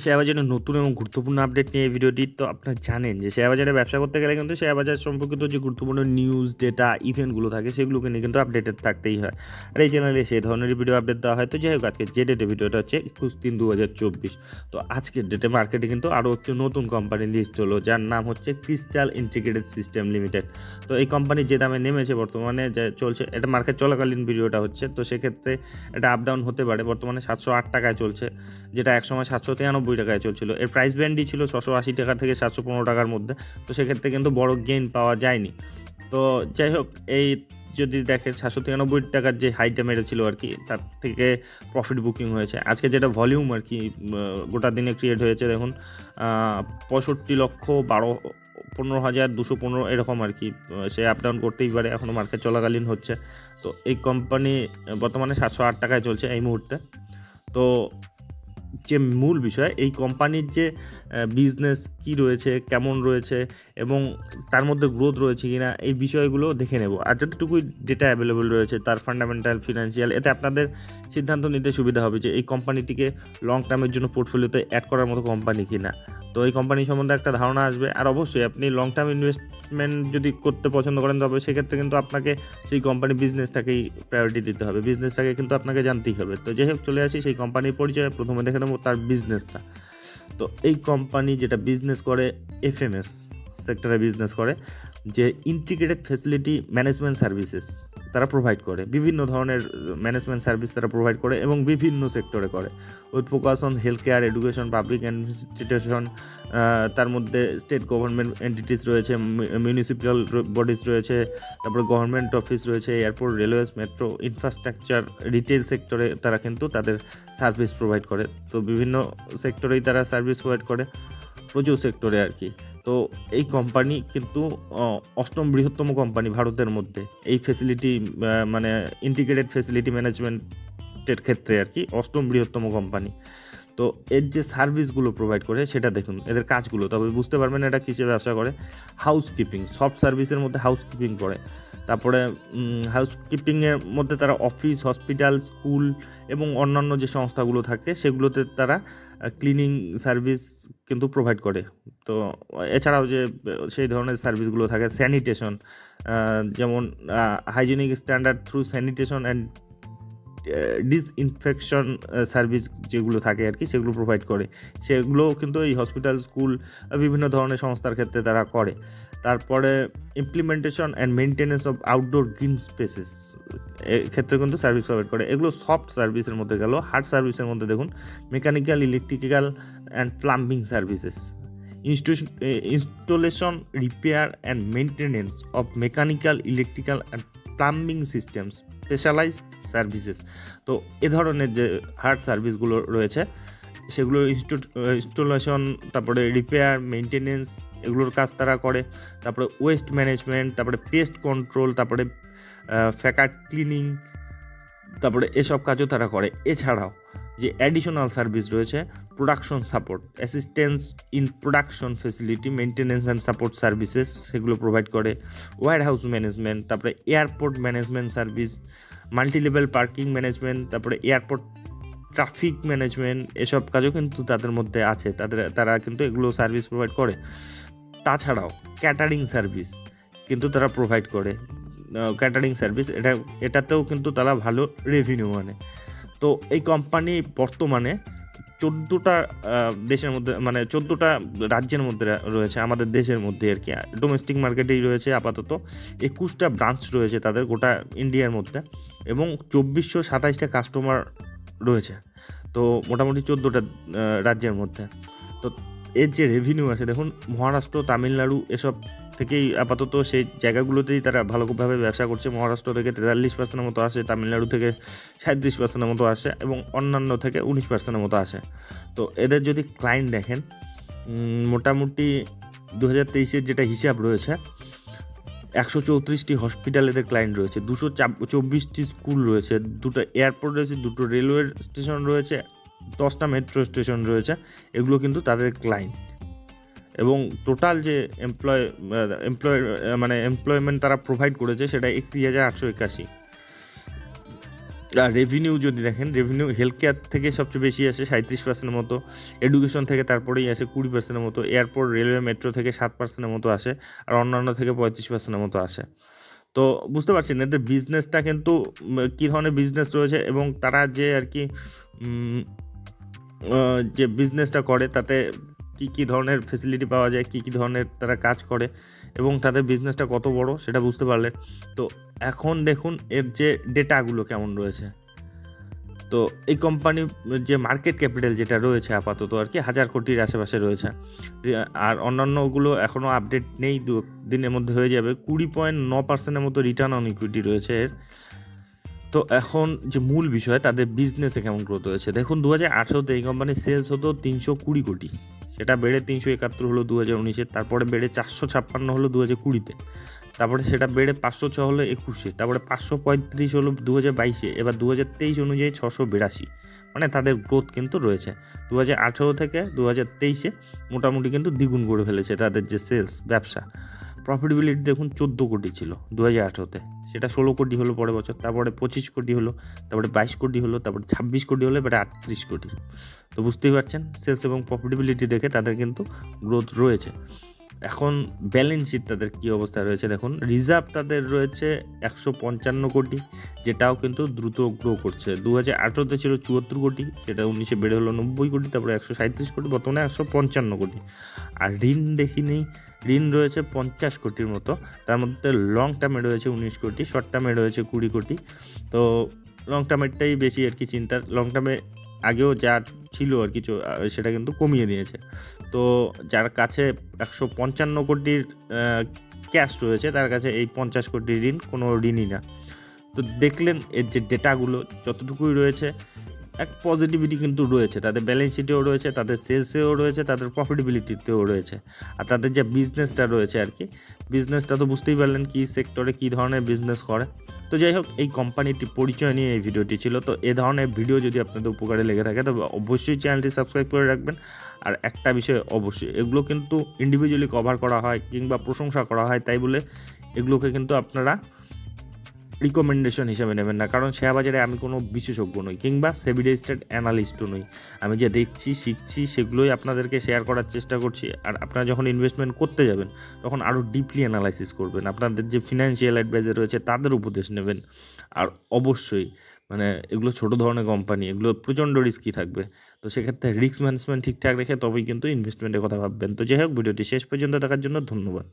Share বাজারের নতুন এবং গুরুত্বপূর্ণ আপডেট নিয়ে এই ভিডিওটি। তো আপনারা জানেন যে শেয়ার বাজারে ব্যবসা করতে গেলে কিন্তু শেয়ার বাজার সম্পর্কিত যে গুরুত্বপূর্ণ নিউজ, ডেটা, ইভেন্টগুলো থাকে সেগুলোকে নিয়ে কিন্তু আপডেটেড থাকতেই হয়। আর এই চ্যানেলে সেই ধরনের ভিডিও আপডেট দেওয়া হয়। তো যাই হোক, আজকে যে ডেটে ভিডিওটা হচ্ছে 21/3/2024। তো আজকের ডেটে মার্কেটে কিন্তু আরও একটি নতুন কোম্পানি লিস্ট হলো, যার নাম হচ্ছে ক্রিস্টাল ইন্টিগ্রেটেড সিস্টেম লিমিটেড। তো এই কোম্পানি যে দামে নেমেছে বর্তমানে যে চলছে, এটা মার্কেট চলাকালীন ভিডিওটা হচ্ছে, তো সেক্ষেত্রে এটা আপ ডাউন হতে পারে। বর্তমানে 708 টাকায় চলছে, যেটা একসময় 793 টাকায় চলছিল। এর প্রাইস ব্যান্ডই ছিল 680 টাকা থেকে 715 টাকার মধ্যে। তো সেক্ষেত্রে কিন্তু বড় গেইন পাওয়া যায়নি। তো যাই হোক, এই যদি দেখেন 793 টাকার যে হাইটা মেরেছিল আর কি, তার থেকে প্রফিট বুকিং হয়েছে। আজকে যেটা ভলিউম আর কি গোটা দিনে ক্রিয়েট হয়েছে, দেখুন 65,12,15,215 এরকম আর কি। সে আপ ডাউন করতেই পারে, এখনও মার্কেট চলাকালীন হচ্ছে। তো এই কোম্পানি বর্তমানে 708 টাকায় চলছে এই মুহূর্তে। তো যে মূল বিষয়, এই কোম্পানির যে বিজনেস কী রয়েছে, কেমন রয়েছে এবং তার মধ্যে গ্রোথ রয়েছে কিনা, এই বিষয়গুলো দেখে নেব। আর যতটুকুই ডেটা অ্যাভেলেবল রয়েছে তার ফান্ডামেন্টাল, ফিনান্সিয়াল, এতে আপনাদের সিদ্ধান্ত নিতে সুবিধা হবে যে এই কোম্পানিটিকে লং টার্মের জন্য পোর্টফোলিওতে অ্যাড করার মতো কোম্পানি কিনা। তো এই কোম্পানি সম্বন্ধে একটা ধারণা আসবে। আর অবশ্যই আপনি লং টার্ম ইনভেস্টমেন্ট যদি করতে পছন্দ করেন, তবে সেক্ষেত্রে কিন্তু আপনাকে সেই কোম্পানির বিজনেসটাকেই প্রায়োরিটি দিতে হবে, বিজনেসটাকে কিন্তু আপনাকে জানতেই হবে। তো যাই হোক, চলে আসি সেই কোম্পানির পরিচয়ে। প্রথমে দেখে নেবো তার বিজনেসটা। তো এই কোম্পানি যেটা বিজনেস করে, এফএমএস সেক্টরে বিজনেস করে, যে ইন্টিগ্রেটেড ফ্যাসিলিটি ম্যানেজমেন্ট সার্ভিসেস তারা প্রোভাইড করে। বিভিন্ন ধরনের ম্যানেজমেন্ট সার্ভিস তারা প্রোভাইড করে এবং বিভিন্ন সেক্টরে করে, with focus on health care, education, public institution. তার মধ্যে স্টেট গভর্নমেন্ট এন্টিটিস রয়েছে, মিউনিসিপ্যাল বডিজ রয়েছে, তারপরে গভর্নমেন্ট অফিস রয়েছে, airport, railways, metro, infrastructure, retail সেক্টরে তারা কিন্তু তাদের সার্ভিস প্রোভাইড করে। তো বিভিন্ন সেক্টরেই তারা সার্ভিস প্রোভাইড করে, প্রচুর সেক্টরে আর কি। তো এই কোম্পানি কিন্তু অষ্টম বৃহত্তম কোম্পানি ভারতের মধ্যে, এই ফেসিলিটি মানে ইন্টিগ্রেটেড ফেসিলিটি ম্যানেজমেন্টের ক্ষেত্রে আর কি অষ্টম বৃহত্তম কোম্পানি। তো এর যে সার্ভিসগুলো প্রোভাইড করে সেটা দেখুন, এদের কাজগুলো, তবে বুঝতে পারবেন এটা কিসে ব্যবসা করে। হাউসকিপিং, সফট সার্ভিসের মধ্যে হাউসকিপিং পড়ে। তারপরে হাউসকিপিংয়ের মধ্যে তারা অফিস, হসপিটাল, স্কুল এবং অন্যান্য যে সংস্থাগুলো থাকে সেগুলোতে তারা ক্লিনিং সার্ভিস কিন্তু প্রোভাইড করে। তো এছাড়াও যে সেই ধরনের সার্ভিসগুলো থাকে, স্যানিটেশন, যেমন hygienic standard through sanitation and disinfection service যেগুলো থাকে আর কি, সেগুলো প্রোভাইড করে। সেগুলোও কিন্তু এই হসপিটাল, স্কুল, বিভিন্ন ধরনের সংস্থার ক্ষেত্রে তারা করে। তারপরে implementation and maintenance of outdoor green spaces ক্ষেত্রে কিন্তু সার্ভিস প্রোভাইড করে। এগুলো সফট সার্ভিসের মধ্যে গেল। হার্ড সার্ভিসের মধ্যে দেখুন mechanical, electrical and plumbing services, installation, repair and maintenance of mechanical, electrical and plumbing systems, specialized services. তো এ ধরনের যে হার্ড সার্ভিসগুলো রয়েছে সেগুলো ইনস্টলেশন, তারপরে রিপেয়ার, মেনটেনেন্স, এগুলোর কাজ তারা করে। তারপরে ওয়েস্ট ম্যানেজমেন্ট, তারপরে পেস্ট কন্ট্রোল, তারপরে ফ্যাকাট ক্লিনিং, তারপরে এসব কাজও তারা করে। এছাড়াও যে অ্যাডিশনাল সার্ভিস রয়েছে, production support, assistance in production facility, maintenance and support services, সেগুলো প্রোভাইড করে। ওয়্যার হাউস ম্যানেজমেন্ট, তারপরে airport management service, multilevel parking management, তারপরে এয়ারপোর্ট ট্রাফিক ম্যানেজমেন্ট, এসব কাজও কিন্তু তাদের মধ্যে আছে। তারা কিন্তু এগুলো সার্ভিস প্রোভাইড করে। তাছাড়াও ক্যাটারিং সার্ভিস কিন্তু তারা প্রোভাইড করে। ক্যাটারিং সার্ভিস এটাতেও কিন্তু তারা ভালো রেভিনিউ আনে। তো এই কোম্পানি বর্তমানে 14টা দেশের মধ্যে, মানে 14টা রাজ্যের মধ্যে রয়েছে, আমাদের দেশের মধ্যে আর কি। ডোমেস্টিক মার্কেটেই রয়েছে আপাতত। 21টা ব্রাঞ্চ রয়েছে তাদের গোটা ইন্ডিয়ার মধ্যে এবং 2427টা কাস্টমার রয়েছে। তো মোটামুটি 14টা রাজ্যের মধ্যে। তো এর যে রেভিনিউ আছে দেখুন, মহারাষ্ট্র, তামিলনাড়ু এসব থেকেই আপাতত সেই জায়গাগুলোতেই তারা ভালোভাবে ব্যবসা করছে। মহারাষ্ট্র থেকে 43% মতো আসে, তামিলনাড়ু থেকে 37% মতো আসে এবং অন্যান্য থেকে 19% মতো আসে। তো এদের যদি ক্লায়েন্ট দেখেন, মোটামুটি 2023-এর যেটা হিসাব রয়েছে, 134টি হসপিটাল এদের ক্লায়েন্ট রয়েছে, 224টি স্কুল রয়েছে, 2টো এয়ারপোর্ট রয়েছে, 2টো রেলওয়ে স্টেশন রয়েছে, 10টা মেট্রো স্টেশন রয়েছে। এগুলো কিন্তু তাদের ক্লায়েন্ট। এবং টোটাল যে এমপ্লয়মেন্ট তারা প্রোভাইড করেছে সেটা 31,881। আর রেভিনিউ যদি দেখেন, রেভিনিউ হেলথ কেয়ার থেকে সবচেয়ে বেশি আসে 37% মতো, এডুকেশন থেকে তারপরেই আসে 20% মতো, এয়ারপোর্ট রেলওয়ে মেট্রো থেকে 7% মতো আসে, আর অন্যান্য থেকে 35% মতো আসে। তো বুঝতে পারছেন এদের বিজনেসটা কিন্তু কী ধরনের বিজনেস রয়েছে, এবং তারা যে আর কি যে বিজনেসটা করে তাতে কী ধরনের ফেসিলিটি পাওয়া যায়, কী ধরনের তারা কাজ করে, এবং তাদের বিজনেসটা কত বড় সেটা বুঝতে পারলেন। তো এখন দেখুন এর যে ডেটাগুলো কেমন রয়েছে। তো এই কোম্পানির যে মার্কেট ক্যাপিটাল যেটা রয়েছে আপাতত আর কি 1000 কোটির আশেপাশে রয়েছে, আর অন্যান্যগুলো এখনও আপডেট নেই, 2 দিনের মধ্যে হয়ে যাবে। 20.9% মতো রিটার্ন অন ইকুইটি রয়েছে এর। তো এখন যে মূল বিষয় তাদের বিজনেসে কেমন গ্রোথ হয়েছে দেখুন। 2018-তে এই কোম্পানির সেলস হতো 320 কোটি, সেটা বেড়ে 371 হলো 2019-এ, তারপরে বেড়ে 456 হলো 2020-তে, তারপরে সেটা বেড়ে 506 হলো 21-এ, তারপরে 535 হলো 2022-এ, এবার 2023 অনুযায়ী 682। মানে তাদের গ্রোথ কিন্তু রয়েছে। 2018 থেকে 2023-এ মোটামুটি কিন্তু দ্বিগুণ করে ফেলেছে তাদের যে সেলস ব্যবসা। প্রফিটেবিলিটি দেখুন 14 কোটি ছিল 2018-তে, সেটা 16 কোটি হলো পরের বছর, তারপরে 25 কোটি হলো, তারপরে 22 কোটি হলো, তারপরে 26 কোটি হলো, এবারে 38 কোটি। তো বুঝতেই পারছেন সেলস এবং প্রফিটেবিলিটি দেখে তাদের কিন্তু গ্রোথ রয়েছে। এখন ব্যালেন্স শিট তাদের কী অবস্থায় রয়েছে দেখুন। রিজার্ভ তাদের রয়েছে 155 কোটি, যেটাও কিন্তু দ্রুত গ্রো করছে। 2018-তে ছিল 74 কোটি, সেটা 19-এ বেড়ে হলো 90 কোটি, তারপরে 137 কোটি, বর্তমানে 155 কোটি। আর ঋণ দেখি নেই, ঋণ রয়েছে 50 কোটির মতো, তার মধ্যে লং টার্মে রয়েছে 19 কোটি, শর্ট টার্মে রয়েছে 20 কোটি। তো লং টার্মেরটাই বেশি আর কি চিন্তার। লং টার্মে আগেও যা ছিল আর কি সেটা কিন্তু কমিয়ে দিয়েছে। তো যার কাছে 155 কোটির ক্যাশ রয়েছে তার কাছে এই 50 কোটির ঋণ কোনো ঋণই না। তো দেখলেন এর যে ডেটাগুলো যতটুকুই রয়েছে, এক পজিটিভিটি কিন্তু রয়েছে, তাদের ব্যালেন্স শিটেও রয়েছে, তাদের সেলসেও রয়েছে, তাদের প্রফিটেবিলিটিতেও রয়েছে, আর তাদের যে বিজনেসটা রয়েছে আর কি, বিজনেসটা তো বুঝতেই পারলেন কী সেক্টরে কী ধরনের বিজনেস করে। তো যাই হোক, এই কোম্পানিটির পরিচয় নিয়ে এই ভিডিওটি ছিল। তো এ ধরনের ভিডিও যদি আপনাদের উপকারে লেগে থাকে তবে অবশ্যই চ্যানেলটি সাবস্ক্রাইব করে রাখবেন। আর একটা বিষয় অবশ্যই, এগুলো কিন্তু ইন্ডিভিজুয়ালি কভার করা হয় কিংবা প্রশংসা করা হয়, তাই বলে এগুলোকে কিন্তু আপনারা রিকমেন্ডেশন হিসেবে নেবেন না, কারণ শেয়ার বাজারে আমি কোনো বিশেষজ্ঞ নই কিংবা সেবি রেজিস্টার্ড অ্যানালিস্টও নই। আমি যে দেখছি শিখছি সেগুলোই আপনাদেরকে শেয়ার করার চেষ্টা করছি। আর আপনারা যখন ইনভেস্টমেন্ট করতে যাবেন তখন আরও ডিপলি অ্যানালাইসিস করবেন, আপনাদের যে ফিনান্সিয়াল অ্যাডভাইজার রয়েছে তাদের উপদেশ নেবেন। আর অবশ্যই মানে এগুলো ছোটো ধরনের কোম্পানি, এগুলো প্রচণ্ড রিস্কি থাকবে। তো সেক্ষেত্রে রিস্ক ম্যানেজমেন্ট ঠিকঠাক রেখে তবেই কিন্তু ইনভেস্টমেন্টের কথা ভাববেন। তো যাই হোক, ভিডিওটি শেষ পর্যন্ত দেখার জন্য ধন্যবাদ।